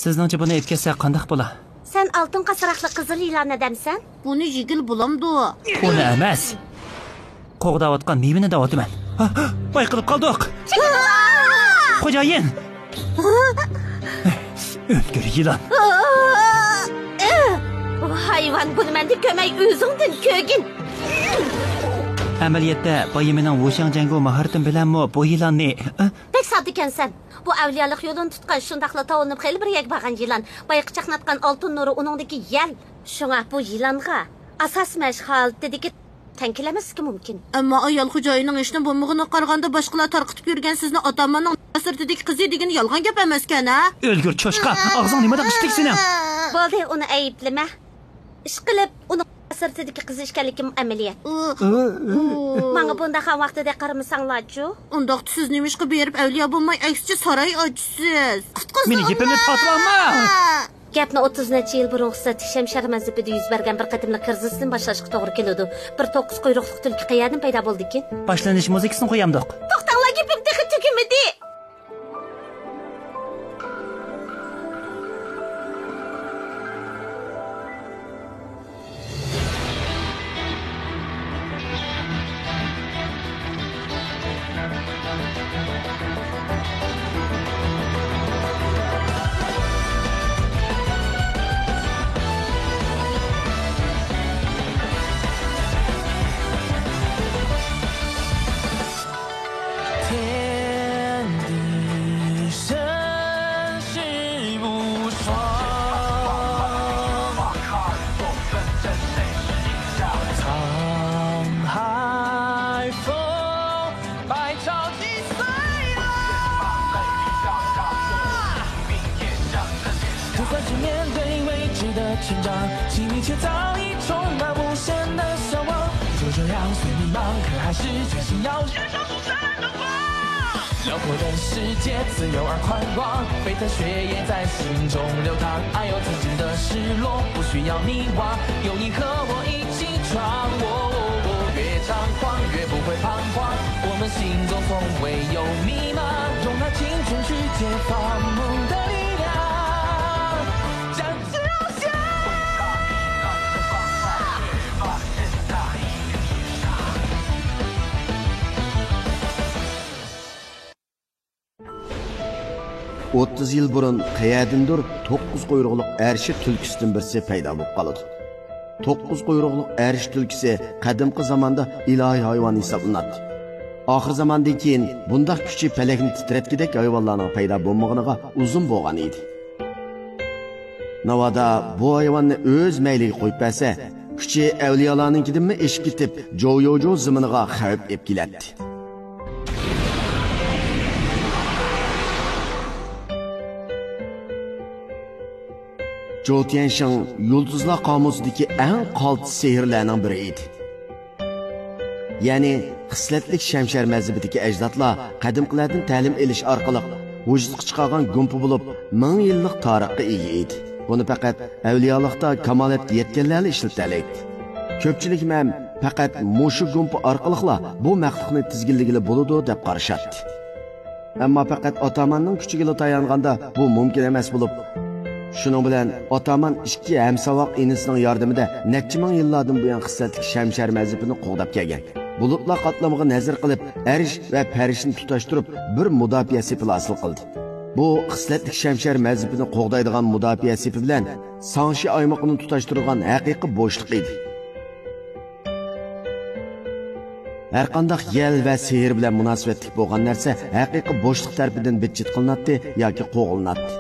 Sizningcha buni etkazsa qanday bo'lar? Sen altın qasıraqlı qızıl ilan edemsen? Bunu yigil bulamdı. Uni emas. Qo'g'dayotgan mevini davotiman. Bayqilib qoldik. Xo'jayin. O'tkir yılan. Hayvan bunu mende kömək özündün kögün. Amaliyotda boyimining Wushang jangu mahoratim bilanmi bu yılanni? Pek sadıken sen. Bu avliyalık yolunu tutkan şundaqla tavunup xeyli bir yek bağan yılan. Bayıqı çaqnatkan altın nuru onundaki yel. Şuna bu yılanğa asas məşğal dediki tenkilemesi ki mümkün. Ama ayal xo'jayinning ishni bo'lmag'ini qaraganda boshqalar tarqitib yurgan sizni otamanning sirtidagi qizi degan yolg'on gap emaskan a? O'lgur cho'shqa, og'zing nimada qishdik seni? Bo'ldi, uni ayblama. Ish qilib uni sirtidagi qizi ishkanligim amaliyat. Menga bunda ham vaqtida qaramasanglar-chu. Undaqda siz nima ishga berib avliyo bo'lmay, aksicha saroy ochsiz. Qutqizing. Meni gapimni tortma. Gapni 30 necha yil burun Shamshar mazhibida yuz bergan bir qatimli kirzisdan boshlashga to'g'ri keladi. Bir 9 quyruqli tulki qayerdan paydo bo'ldi ekan? Boshlanish muzikasini qo'yamdiq. To'xtanglar, gapim texi tugimidi. Otuz yıl burun qayerdindir 9 quyruqliq ershi tulkisidan birisi paydo bo'lib qoladi. 9 quyruqliq erish tulkisi qadimgi zamonda ilohiy hayvon hisoblanadi. Oxir zamondan keyin bundaq kuchi palakni titratgidek hayvonlarning paydo bo'lmag'iniga uzun bo'lgan edi. Navoda bu hayvonni o'z mayliga qo'yib bersa, kuchi avliyolarninkidanmi eshib ketib, jo'yo'jo ziminiga xavf olib keladi. Zhou Tiansheng yulduzlar qomusidagi eng qaltis sehrlarning biri edi. Ya'ni xislatlik Shamshar mazhabidagi ajdodlar qadimqilardan ta'lim olish orqali vujudga chiqargan gumpi bo'lib, 1000 yillik tarixga ega edi. Buni faqat avliyolikda kamolatga yetganlar ishlatalaydi. Ko'pchilik ham faqat mushu gumpi orqali bu maqsadni tizginligili bo'ladi deb qarashadi. Ammo faqat otamanning kuchiga tayonganda bu mumkin emas bo'lib, shuning bilan otaman ikki hamsavoq inisining yordamida necha ming yillardan buyon xislatlik Shamshar mazhabini qo'g'dab kelgan. Bulutlar qatlamiga nazar qilib, arish va parishni tutashtirib bir mudofaa sepi hosil qildi. Bu xislatlik Shamshar mazhabini qo'g'daydigan mudofaa sepi bilan Sangshi oymoqini tutashtirgan haqiqiy bo'shliq edi. Har qanday yel va sehr bilan munosabatli bo'lgan narsa haqiqiy bo'shliq tarafidan bitchit qilinadi yoki qo'g'iladi.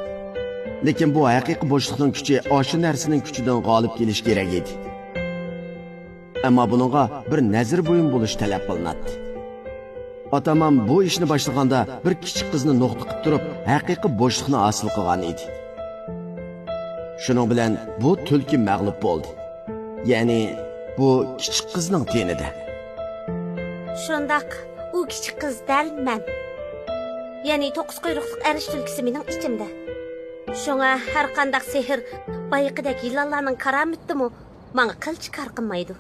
Lekin bu haqiqiy bo'shliqning kuchi o'sha narsaning kuchidan g'olib kelish kerak edi. Ammo buningga bir nazar bo'yin bo'lish talab qilinadi. Otamam bu ishni boshlaganda bir kichik qizni nuqta qilib turib, haqiqiy bo'shliqni hosil qilgan edi. Shuning bilan bu tulki mag'lub bo'ldi. Ya'ni bu kichik qizning tenida. Shundaq, u kichik qiz dal men. Ya'ni 9 quyruqliq arish tulkisi mening ichimda. Şuna her qandaq sehr bayıqidagi yılanlarning karamitimi menga qilch kar qilmaydi.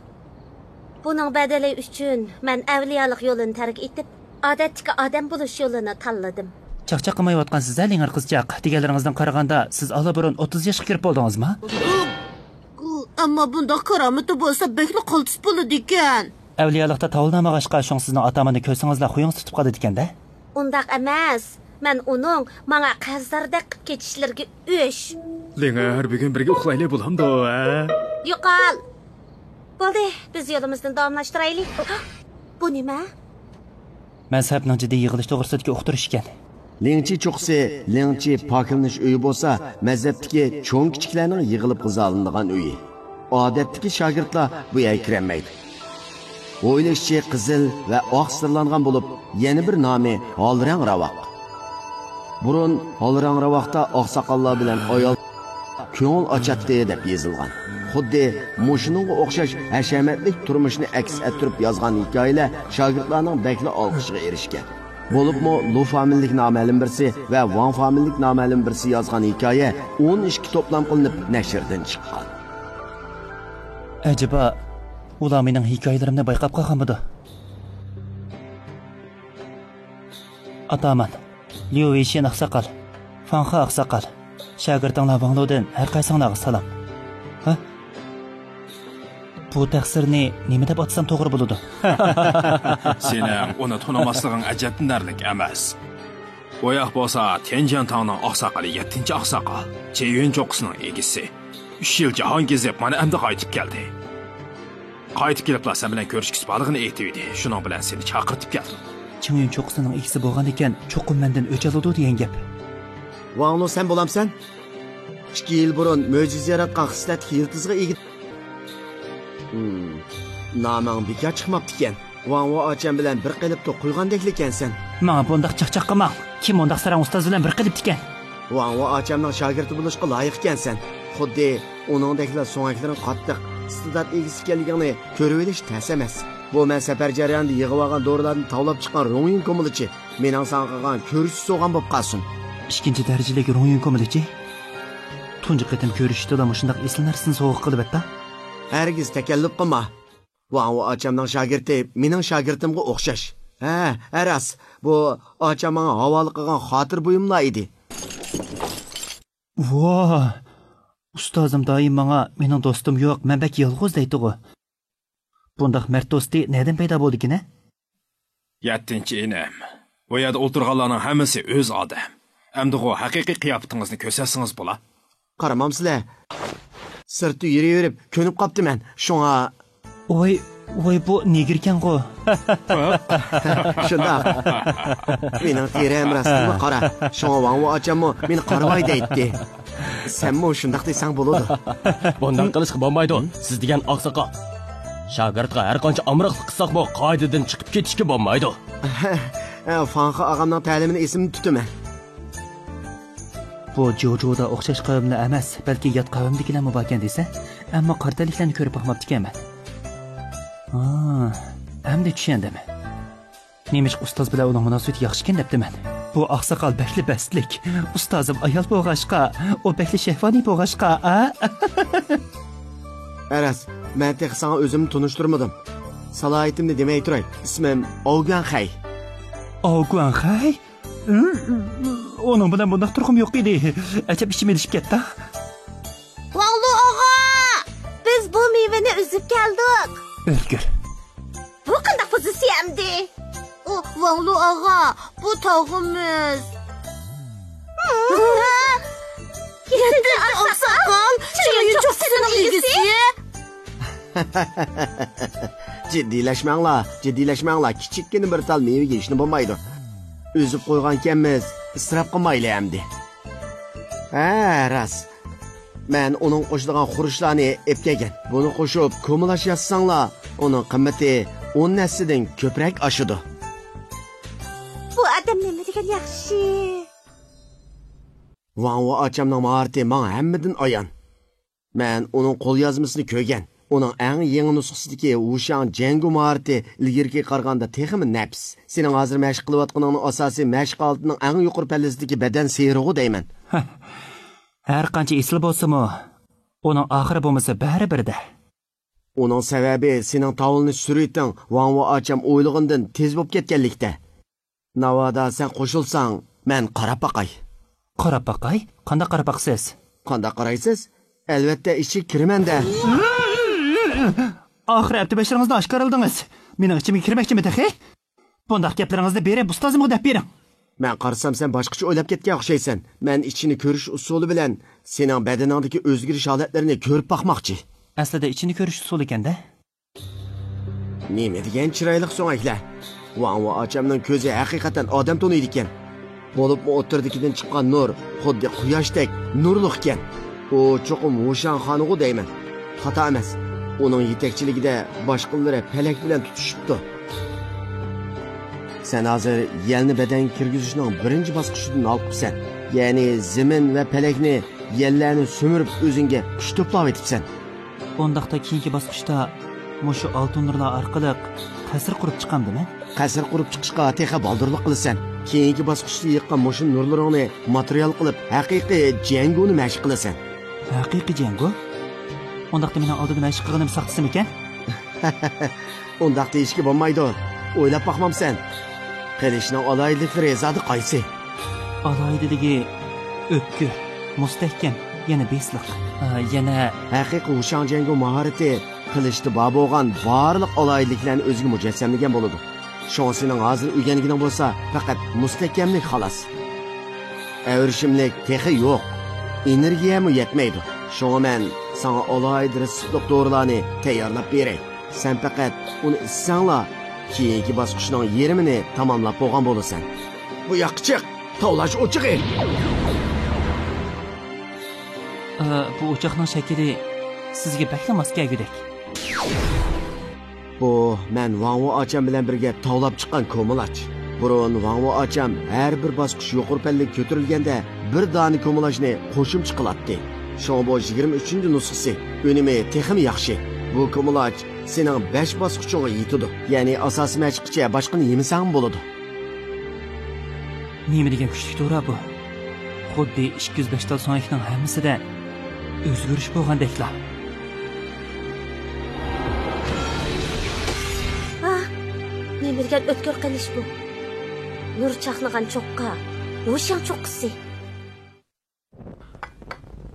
Buning badali uchun men avliyolik yo'lini tark etib, odatdagi odam bo'lish yo'lini tanladim. Chaqchaq qilmayotgansiz, Linger qizchaq. Deganlaringizdan qaraganda, siz allaburun 30 yoshga kirib bo'ldingizmi? Ammo bunda karomati bo'lsa, bekli qoltis bo'ladi ekan. Avliyolikda tavlnamag'ashqa sho'ng sizning otamani ko'rsangizlar xuyingiz tutib qoladi ekanda. Undaq emas. Men uning menga qazdardek qilib ketishlariga o'sh. Linger, bugun birga uxlayli bo'lamdi, a? Yo'qol. Bo'ldi, biz yo'limizdan davomlashtiraylik. Bu nima? Mazhabning jiddiy yig'ilish to'g'risidagi uqtirish ekan. Lingchi cho'qsi, Lingchi pokilnish uyi bo'lsa, mazhabdagi cho'ng kichiklarning yig'ilib qizalinadigan uyi. Odatdagi shogirdlar bu yerga kirmaydi. O'ylashchi qizil va oq sirlangan bo'lib, yana bir nomi Holrang Ravoq. Burun Holrang Ravoqda oqsoqollar bilan ayol ko'ngil ochatdi deb yozilgan. Xuddi mushuninga o'xshash hashamatlik turmushni aks ettirib yozgan hikoyalar shogirdlarning bekli olqishiga erishgan. Bo'libmi Lu familiyalik noma'lum birisi va Wang familiyalik noma'lum birisi yozgan hikoya 12 to'plam qilinib nashrdan chiqqan. Acaba ular mening hikoyalarimni bayqab qolganmidi? Ataman, Liu Weishin oqsoqol, Fanxa oqsoqol, shogirdinglar Wang Ludan har qaysinglarga salom. Ha? Bu taqsirni nima deb atsam to'g'ri bo'ladi? Sening uni tonimasliging ajablanarlik emas. Oyoq bo'lsa Tianjian tog'ning oqsoqoli 7-oqsoqol, Cheyun cho'qqisining egisi. 3 yil jahon gezib, mana endi qaytib keldi. Qaytib keliblar sen bilan ko'rishkiz balig'ini aytdi. Shuning bilan seni chaqirtib keldim. Cheyun cho'qqisining egisi bo'lgan ekan, cho'qqim mendan o'ch oladi degan gap. Wang Lu sen bo'lamsan? 2 yil burun mo'jiza yaratgan xislatga yiltizga ega. Namang bekor chiqmabdi ekan. Wang Wu ocham bilan bir qilibdi qo'ygandek ekansan. Menga bundaq chaqchaq qilma. Kim undaq sarang ustoz bilan bir qilibdi ekan? Wang Wu ochamning shogirdi bo'lishga loyiq ekansan. Xuddi uningdeklar so'ngaklaring qattiq iste'dod egisi ekanligini ko'rib olish tas emas. Bu men safar jarayonida yig'ib olgan dorilarni tavlab chiqqan Rongyin ko'milichi mening san qilgan ko'rish so'g'an bo'lib qolsin. 2-darajalik Rongyin ko'milichi. Tunji qatam ko'rishda shundaq esli narsani sovg'a qilib atda. Hargiz takalluf qilma. Wang Wu ochamning shogirdi mening shogirdimga o'xshash. Ha, aras. Bu ochamning havola qilgan xotir buyumlar edi. Voh! Ustozim doim menga mening do'stim yo'q, men bak yolg'iz deydi-ku. Bundaq mard do'sti nerdan paydo bo'ldi-ki, ne? 7-inam. Bu yerda o'tirganlarning hammasi o'z odam. Endi o haqiqiy qiyofatingizni ko'rsasangiz bo'la. Qaramamsizlar. Sirtda yurib, ko'nib qoptiman. Shunga Voy bu negirkan-ku. Shunda. Mening teram rastimni qara. Shunga Wang Wu ochammi meni qaravoy deydi. Senmi shundaq desang bo'ladi. Bundan qilishga bo'lmaydi. Siz degan oqsoqol. Shogirdga har qancha amriqlik qilsaqmi, qoidadan chiqib ketishga bo'lmaydi. Fanxa og'amning ta'limini esimni tutaman. Bu Jojo'da o'xshash qavmlar emas, balki yot qavmdagilarmi bo'lgan desa, ammo qartaliklarni ko'rib baxmabdi ekanman. Endi tushundimmi? Nemish ustoz bilan uning munosabati yaxshi ekan debdiman. Bu oqsoqol bekli bastlik. Ustozim ayol bo'g'ashqa, o bekli shahvoniy bo'g'ashqa, Aras, men tek sana o'zimni tunishtirmadim. Salohiyatimni demay turay. Ismim Oguan Xay. Oguan Xay? Onun bilan bundaq turqim yo'q edi. Ajab ishim elishib ketdi. Wang Lu og'a! Biz bu mevani uzib keldik. O'rgir. Bu qanday pozitsiyamdi? Wang Lu og'a, bu tog'imiz. Endi oqsoqol, Cheyun cho'qqisining egisi. Jiddiylashmanglar. Kichikkina bir tal meva yeyishni bo'lmaydi. O'zib qo'ygan ekanmiz, isrof qilmaylik endi. Ras. Men uning qo'shilgan xurishlarni epkagan. Buni qo'shib ko'milash yazsanglar, uning qimmati 10 nassidan ko'proq oshidi. Bu odam nima degan yaxshi. Wang Wu ochamning maharati menga hammadan ayon. Men uning qo'lyozmasini ko'rgan. Uning eng yangi nusxasidagi Wushang Jengu maharati ilgirga qaraganda texmi nafs. Sening hozir mashq qilayotganingning asosiy mashq oldining eng yuqori pallasidagi badan seyrug'i deyman. Har qancha esli bo'lsa-mu, uning oxiri bo'lmasa baribirda. Uning sababi sening tavulni suriting Wang Wu ocham o'ylig'idan tez bo'lib ketganlikda. Navoda sen qo'shilsang, Men qarab baqay. Qarab baqay? Qanday qarab baqsiz? Qanday qaraysiz? Albatta ichki kirmanda. Oxir abdi bashiringizni oshkorildingiz. Mening ichimga kirmoqchimi taxi? Bundaq gaplaringizni berib ustozimga deb bering. Men qarasam sen boshqacha o'ylab ketgan o'xshaysan. Men ichini ko'rish usuli bilan sening badaningdagi o'zgarish holatlarini ko'rib baqmoqchi. Aslida ichini ko'rish usuli ekanda. Nima degan chiroyli so'ngaklar. Wang achamning ko'zi haqiqatan odam to'niydi ekan. Bo'libmi o'tirdikidan chiqqan nur xuddi quyoshdek nurliq ekan. U cho'qim Wushan xonug'i deyman. Xato emas. Uning yetakchiligida boshqalari palak bilan tutishibdi. Sen hozir yelni badanga kirgizishning birinchi bosqichidan olibsan. Ya'ni zamin va palakni yellarni so'mirib o'zingga kuch to'plab etibsan. Undaqda keyingi bosqichda mushu oltin nurlar orqali qasr qurib chiqamdimi? Qasr qurib chiqishga texa boldirlik qilasan. Keyingi bosqichda yiqqan mushu nurlaringni material qilib haqiqiy janguni mashq qilasan. Haqiqiy jangu? Undaqda meni oldida mashq qilganim saqtisam ekan? Undaqda ishga bo'lmaydi. O'ylab baqmamsan. Qilishning aloyidliklari zodi qaysi? Aloyidligi o'tkir, mustahkam, yana besliq. Yana haqiqiy Wushan jangu mahorati qilishda bor bo'lgan barliq aloyidliklarni o'ziga mujassamlagan bo'ladi. Shonsining hozir o'rganganing bo'lsa, faqat mustahkamlik xolos. Avrishimlik texi yo'q. Energiyami yetmaydi. Shunga men sana alohida risqliq dorilarni tayyorlab beray. Sen faqat uni ichsanglar, keyingi bosqichning yerimini tamomlab bo'lgan bo'lasan. Bu yoqqa chiq, tovlash o'chig'i. Bu o'choqning shakli sizga bakla mos kelgudek. Bu men Wang Acham bilan birga tovlab chiqqan ko'milach. Burun Wang Acham har bir bosqich yuqori pallaga ko'tarilganda bir dona ko'milachni qo'shimcha qilatdi. Shunga bu 23-nusxasi unimi texim yaxshi. Bu ko'milach sening 5 bosqichingga yetadi. Ya'ni asosiy mashqcha boshqani yemasang bo'ladi. Nima degan kuchli to'ra bu? Xuddi 205 tal sonlikning hammasida o'zgarish bo'lgandeklar. Nima degan o'tkir qilish bu? Nur chaqnagan cho'qqa, Wushan cho'qqisi.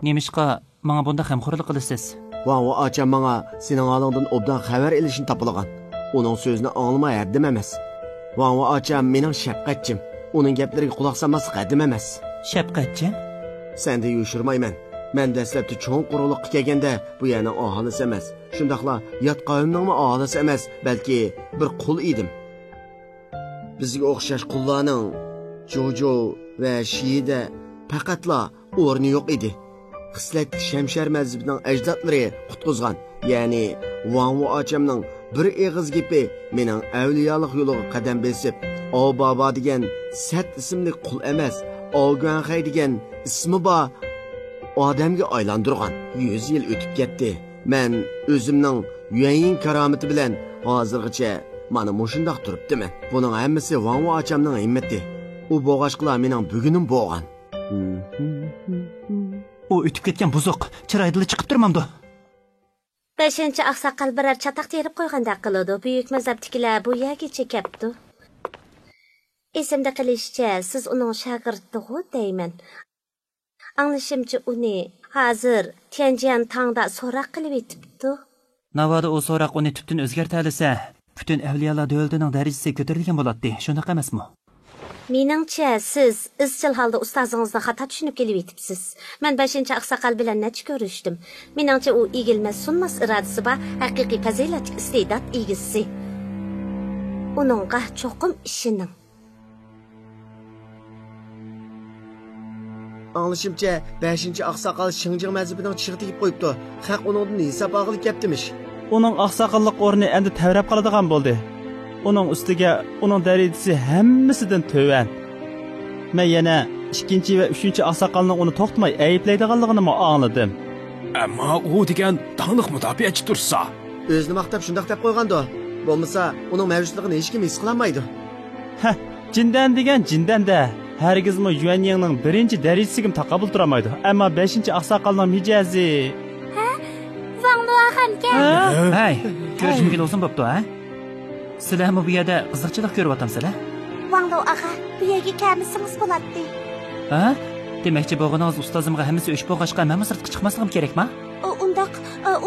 Nemishqa menga bunda g'amxo'rlik qilasiz? Wang Acham menga sening holingdan obdan xabar elishini topilgan. Uning so'zini anglamay haddim emas. Wang Acham mening shafqatchim. Uning gaplariga quloq solmaslik haddim emas. Shafqatchi? Senda yo'shirmayman. Men dastlabda cho'ng quruqlikqa kelganda bu yana aholis emas. Shundaqla yot qavmning aholis emas, balki bir qul edim. Bizga o'xshash qullarning Jojo va Shida faqatla o'rni yo'q edi. Xislat Shamshar mazhabining ajdodlari qutqizgan, ya'ni Wang Achamning bir eg'iz gapi mening avliyolik yo'liga qadam besib, O Baba degan Sat ismli qul emas, Oguanxay degan ismi bor odamga aylantirgan. 100 yil o'tib ketdi. Men o'zimning Yuanyin karomati bilan hozirgacha mana mushundoq turibdiman. Buning hammasi Wang Achamning himmati. U bo'g'ashqilar mening bugunim bo'lgan. U o'tib ketgan buzuq chiroyli chiqib turmamdi. 5-oqsoqol birar chataq terib qo'ygandek qiladi. Buyuk mazhabdikilar bu yergacha kelibdi. Esimda qilishicha, siz uning shogirdiga deyman. Anglashimcha uni hozir Tianjian Tangda so'roq qilib etibdi. Navoda u so'roq uni tubdan o'zgartirsa, butun avliyolar davlatining darajasi ko'tarilgan bo'ladi. Shunday emasmi? Meningcha siz izchil holda ustozingizni xato tushunib kelib etibsiz. Men 5-oqsoqol bilan necha ko'rishdim. Meningcha u egilmas sunmas irodasi bor, haqiqiy fazilat iste'dod egisi. Uningga cho'qim ishining. Anglashimcha 5-oqsoqol Xinjiang mazhabining tushiga tegib qo'yibdi. Haq uningdan hisob og'ilib ketdimish. Uning oqsoqollik o'rni endi tavrab qoladigan bo'ldi. Uning ustiga uning darajasi hammasidan to'van. Men yana 2 va 3-oqsoqolning uni to'xtamay ayblaydiganligini angladim. Ammo u degan taniq mudofaachi tursa, o'zini maqtab shundoq deb qo'ygandi. Bo'lmasa uning mavjudligini hech kim his qilmaydi. Jindan degan jindan-da. Hargizmi Yuanyingning 1-darajasiga taqabul turamaydi. Ammo 5-oqsoqolning mijozi. Wang Nuaxanka. Hay, ko'rishimga olsin bo'pti, ha? Sizlarmi bu yerda qiziqchilik ko'ryapsizlar? Vanglo ağa, bu yerga kelmisiniz bo'ladi. Ha? Demakchi bo'g'ingiz ustozimga hammasi ish bo'lg'achqa men sirtga chiqmasligim kerakmi?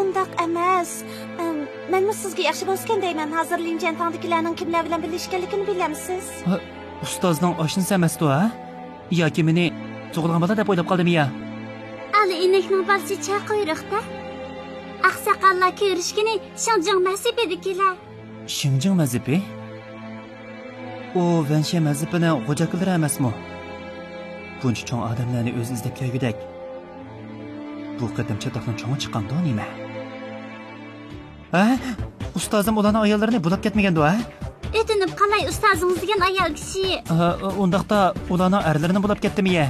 Undaq emas. Men sizga yaxshi bo'lgan deyman. Hozir Linjan tongdikilarning kimlar bilan birlashganligini bilamsiz? Ustozning oshnasi emas-ku, ha? Yoki meni tug'ilgan bola deb o'ylab qoldim ya. Ali inekning balsi chaqiriqda. Aqsaqallar ko'rishgani Xinjiang mazhabidagilar. Xinjiang mazhabi? O Vanshe mazhabini xo'jaklari emasmi? Buncha cho'ng odamlarni o'zi izlab kelgudak. Bu qadam chatoqdan cho'ng chiqqanda nima? Ha? Ustozim ularning ayollarini bulab ketmagan-da, ha? O'tinib qalay ustozingiz degan ayol kishi. Undaqda ularning erlarini bulab ketdimi-ya?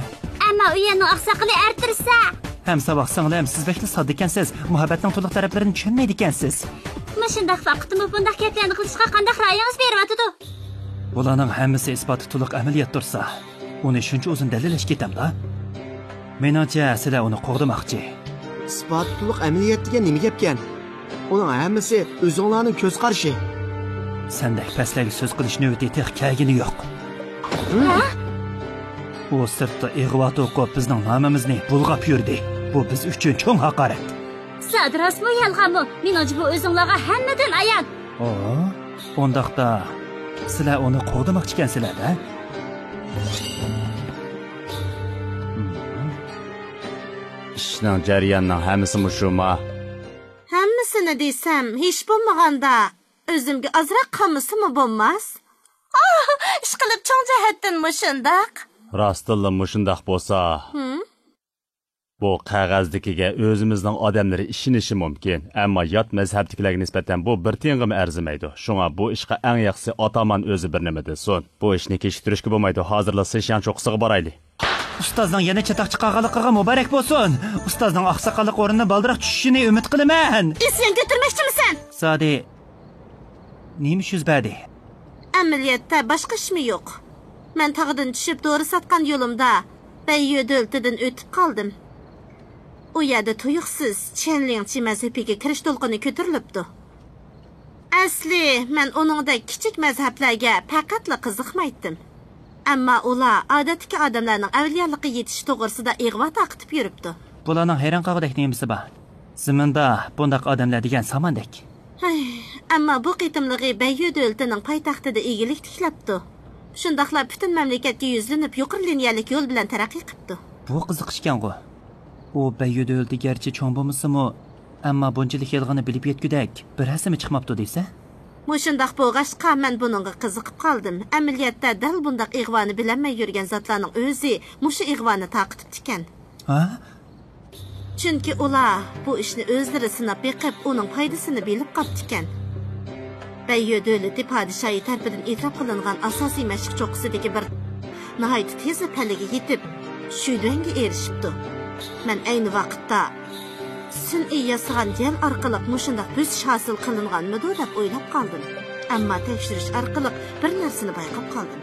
Ammo u yana oqsoqli ertirsa. Ham saboq singlim, siz bekli sodda ekansiz. Muhabbatning to'liq taraflarini tushunmaydi ekansiz. Shundaq vaqtimi bunday gaplarni qilishga qanday ra'yingiz beryapti? Bularning hammasi isboti to'liq amaliyot tursa, uni shuncha o'zim dalillash ketamda. Menimcha, sizlar uni qo'g'dimoqchi. Isbot to'liq amaliyot degan nima gapkan? Uning hammasi o'zinglarning ko'z qarashi. Sendek paslarga so'z qilish navbati tex kelgani yo'q. U sirtda ig'vat o'qib bizning nomimizni bulg'ab yurdi. Bu biz uchun cho'ng haqorat. Sadrasmi yalg'ami? Menimcha bu o'zinglarga hammadan ayon. Undaqda sizlar uni qo'g'dimoqchi ekansizlar-da? Ishning jarayonining hammasi mushuma. Hammasini desam, hech bo'lmaganda o'zimga azroq qilmasimi bo'lmas? Ish qilib cho'ng jihatdan mushundaq. Rostilla mushundaq bo'lsa, bu qog'ozdikiga o'zimizning odamlari ishinishi mumkin, ammo yot mazhabdikilarga nisbatan bu bir tiyinga arzimaydi. Shunga bu ishga eng yaxshisi ataman o'zi bir nima desin. Bu ishni kechiktirishga bo'lmaydi. Hozirla Seshan cho'qisiga boraylik. Ustozning yana chatoq chiqqanligiga muborak bo'lsin. Ustozning oqsoqollik o'rnini baldiroq tushishini umid qilaman. Isyon keltirmoqchimisan? Sodi. Nima yuzbadi? Amaliyotda boshqa ishmi yo'q. Men tog'dan tushib dori sotgan yo'limda Bayyodoltidan o'tib qoldim. U yerda tuyuqsiz Chenlingchi mazhabiga kirish to'lqini ko'tarilibdi. Asli men uningdek kichik mazhablarga faqatla qiziqmaydim. Ammo ular odatdagi odamlarning avliyoligiga yetish to'g'risida ig'vo taqitib yuribdi. Bularning hayron qolgudek nimasi bor? Ziminda bundaq odamlar degan samandek. Ammo bu qitimlig'i Bayyodoltining poytaxtida egilik tiklabdi. Shundaqlar butun mamlakatga yuzlanib yuqori liniyalik yo'l bilan taraqqiy qilibdi. Bu qiziqishgan-ku. U Bayyodolti garchi cho'ng bo'lmasa-mu, ammo bunchalik yolg'onni bilib yetgudak bir rasmi chiqmabdi desa? Mushundaq bo'lg'achqa men buningga qiziqib qoldim. Amaliyotda dal bundaq ig'voni bilanmay yurgan zotlarning o'zi mushu ig'voni taqitib ekan. Ha? Chunki ular bu ishni o'zlari sinab beqib, uning foydasini bilib qopti ekan. Bayyodolti podshohi tarafidan e'tirof qilingan asosiy mashq cho'qisidagi bir nihoyat tez pallaga yetib, shu danga erishibdi. Men ayni vaqtda sun'iy yasagan gel orqali mushundaq bo'sish hosil qilinganmidi deb o'ylab qoldim. Ammo tekshirish orqali bir narsani bayqab qoldim.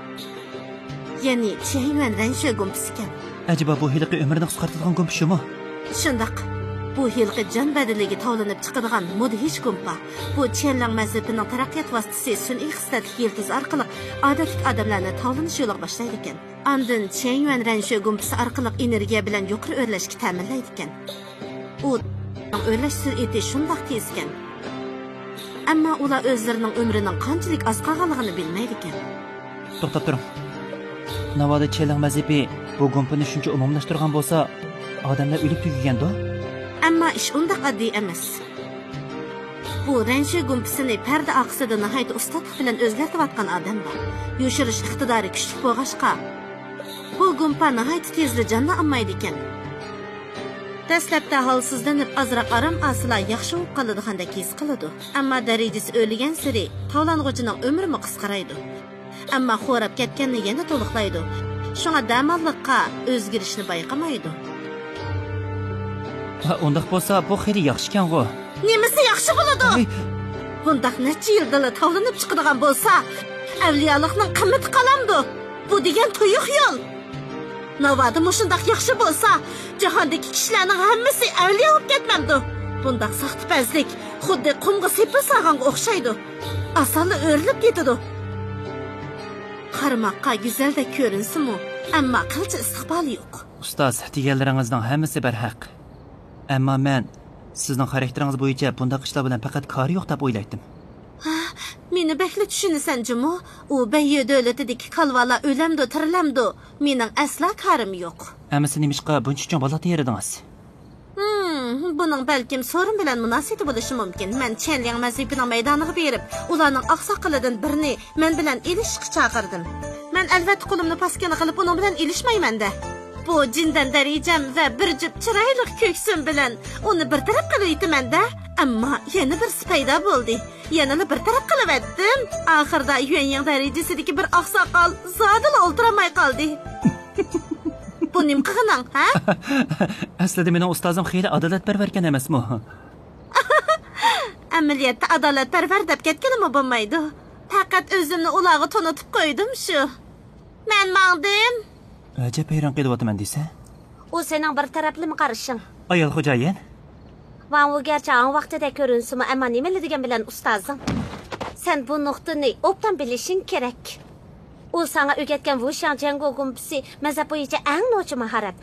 Ya'ni Chenyuan Ranshe gumpisi ekan. Acaba bu yilqi umrni qisqartirgan gumpishimi? Shundaq. Bu yilqi jon badiliga tovlanib chiqadigan mudhish gumpa. Bu Chenlang mazhabining taraqqiyot vositasi sun'iy xislatli yildiz orqali odatli odamlarni tovlanish yo'liga boshlaydi ekan. Andin Chenyuan Ranshe gumpisi orqali energiya bilan yuqori o'rlashga ta'minlaydi ekan. U o'rlash sur'ati shundoq tez ekan. Ammo ular o'zlarining umrining qanchalik oz qolganligini bilmaydi ekan. To'xtab turing. Navoda Chenlang mazhabi bu gumpini shuncha umumlashtirgan bo'lsa, odamlar o'lib tugagan-da? Ammo ish undaq oddiy emas. Bu Ranshe gumpisini parda oqsida nihoyat ustalik bilan o'zgartirayotgan odam bor. Yoshirish iqtidori kuchli bo'lg'achqa, bu gumpa nihoyat tezda jonni olmaydi ekan. Dastlabda holsizlanib azroq aram asla yaxshi bo'lib qoladigandek his qiladi. Ammo darajasi o'lgan sari tovlang'uchining umri qisqaraydi. Ammo xo'rab ketganini yana to'liqlaydi. Shunga damallikqa o'zgarishni bayqamaydi. Undaq bo'lsa, bu xeyli yaxshi ekan-ku. Nimasi yaxshi bo'ladi? Bundaq necha yilda tovlanib chiqadigan bo'lsa, avliyolikning qimmati qalamdi. Bu degan tuyuq yo'l. Navada mushundaq yaxshi bo'lsa, jahondagi kishilarning hammasi avliyo bo'lib ketmamdi. Bundaq saxtipazlik xuddi qumga sepib solganga o'xshaydi. Asali o'rilib ketadi. Qaramoqqa go'zaldek ko'rinsa-mu, ammo qilcha istiqboli yo'q. Ustoz, deganlaringizning hammasi bir haq. Ammo men sizning xarakteringiz bo'yicha bundaq ishlar bilan faqat kori yo'q deb o'ylaydim. Meni bekli tushunsanmi? U Bayyo davlatidagi kalvalar o'lamdi, tirilamdi. Mening asla karim yo'q. Amasi nimishqa buncha cho'ng bola teridingiz? Buning balkim so'rim bilan munosabati bo'lishi mumkin. Men Chenliang mazibining maydoniga berib, ularning oqsoqolidan birini men bilan ilishga chaqirdim. Men albatta qo'limni paskana qilib uning bilan ilishmayman-da. Bu jindan darajam va bir jup chiroyli ko'ksim bilan uni bir taraf qilib aytaman-da. Ammo yana bir paydo bo'ldi. Yana bir taraf qilib etdim. Oxirda Yuanyang darajasidagi bir oqsoqol zodil o'ltiramay qoldi. Bu nim qilganing, ha? Aslida mening ustozim xeyli adolatparvar ekan emasmi? Amaliyotda adolatparvar deb ketganimi bo'lmaydi. Faqat o'zimni ularga tonitib qo'ydim shu. Men mangdim. Ajab hayron qilyapman desa. U sening bir taraflimi qarashing. Ayol xo'jayin. Van u gerçi an vaqtida ko'rinsimi, ammo nima degan bilan ustozim? Sen bu nuqtani obdan bilishing kerak. U sana o'rgatgan Wuxian Jango gumpisi mazhab bo'yicha eng nochi mahorat.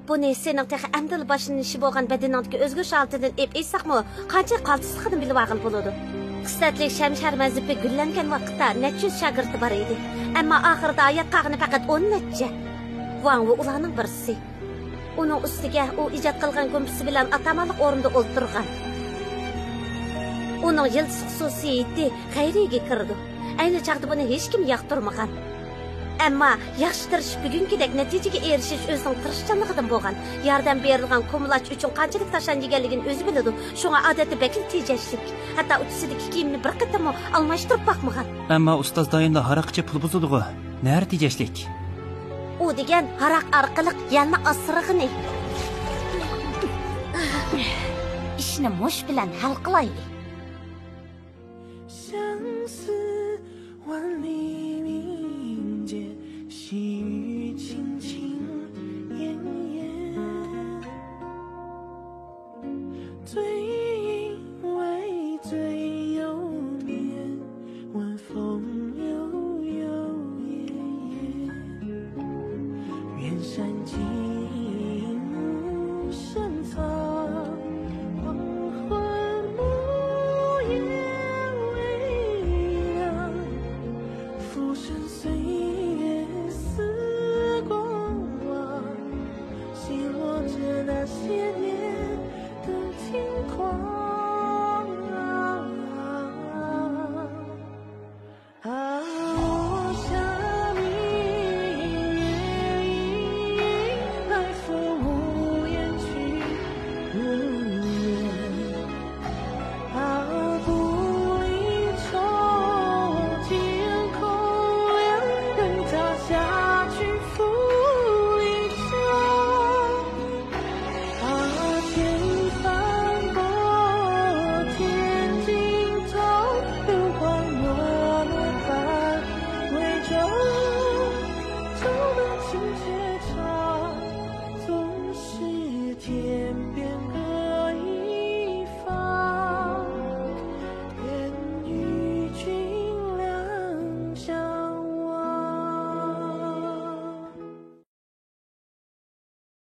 Buni sening tex amdil boshlanishi bo'lgan badaningdagi o'zgarish oltidan esaqmi, qancha qaltisliqni bilib olgan bo'ladi. Qisqatlik Shamshar mazhabi gullangan vaqtda necha shogirdi bor edi. Ammo oxirida oyat qag'ini faqat 10 necha. Wang Wu ularning birisi. Uning ustiga u ijod qilgan gumpisi bilan atamaliq o'rinda o'ltirgan. Uning yildiz xususiyati g'ayriga kirdi. Ayni chaqda buni hech kim yoqtirmagan. Ammo yaxshi tirish bugungidek natijaga erishish o'zining tirishchanligidan bo'lgan. Yordam berilgan kumlash uchun qanchalik tashlanganligini o'zi biladi. Shunga odatda bekil tejashlik. Hatto uchisidagi kiyimni bir qatam almashtirib boqmagan. Ammo ustoz doimda haraqcha pul buzadi-ku. Nari tejashlik? U degan haraq orqali yana asrig'ini. Ishni mush bilan hal qilaylik. 相思万里明间，细雨轻轻烟烟。醉因为醉又眠，晚风悠悠夜夜。远山静无声草，黄昏暮雁微凉。浮生岁月似光往，心落着那些年。